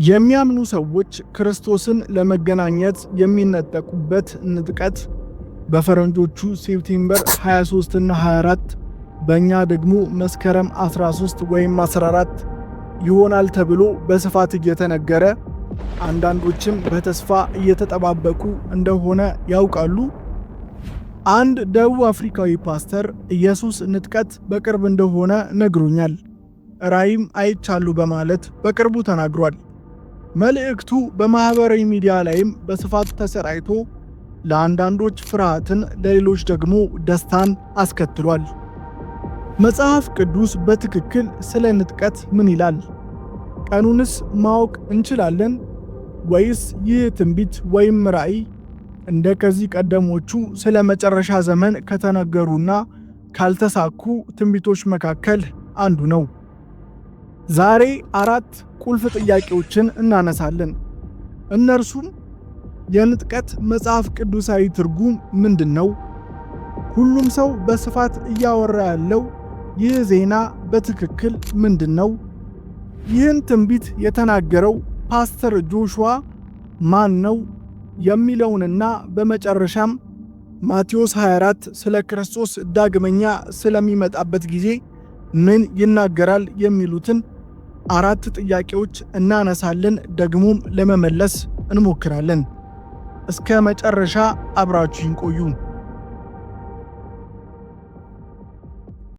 የሚያምኑ ሰዎች ክርስቶስን ለመገናኘት የሚነጠቁበት ንጥቀት በፈረንጆቹ ሴፕቴምበር 23 እና 24 በእኛ ደግሞ መስከረም 13 ወይም 14 ይሆናል ተብሎ በስፋት እየተነገረ አንዳንዶችም በተስፋ እየተጠባበቁ እንደሆነ ያውቃሉ። አንድ ደቡብ አፍሪካዊ ፓስተር ኢየሱስ ንጥቀት በቅርብ እንደሆነ ነግሮኛል። ራእይም አይቻሉ በማለት በቅርቡ ተናግሯል። መልእክቱ በማህበራዊ ሚዲያ ላይም በስፋት ተሰራጭቶ ለአንዳንዶች ፍርሃትን፣ ለሌሎች ደግሞ ደስታን አስከትሏል። መጽሐፍ ቅዱስ በትክክል ስለ ንጥቀት ምን ይላል? ቀኑንስ ማወቅ እንችላለን? ወይስ ይህ ትንቢት ወይም ራእይ እንደ ከዚህ ቀደሞቹ ስለ መጨረሻ ዘመን ከተነገሩና ካልተሳኩ ትንቢቶች መካከል አንዱ ነው? ዛሬ 4 ቁልፍ ጥያቄዎችን እናነሳለን። እነርሱም የንጥቀት መጽሐፍ ቅዱሳዊ ትርጉም ምንድን ነው? ሁሉም ሰው በስፋት እያወራ ያለው ይህ ዜና በትክክል ምንድን ነው? ይህን ትንቢት የተናገረው ፓስተር ጆሹዋ ማን ነው? የሚለውንና በመጨረሻም ማቴዎስ 24 ስለ ክርስቶስ ዳግመኛ ስለሚመጣበት ጊዜ ምን ይናገራል የሚሉትን 4 ጥያቄዎች እናነሳለን፣ ደግሞም ለመመለስ እንሞክራለን። እስከ መጨረሻ አብራችሁን ቆዩ።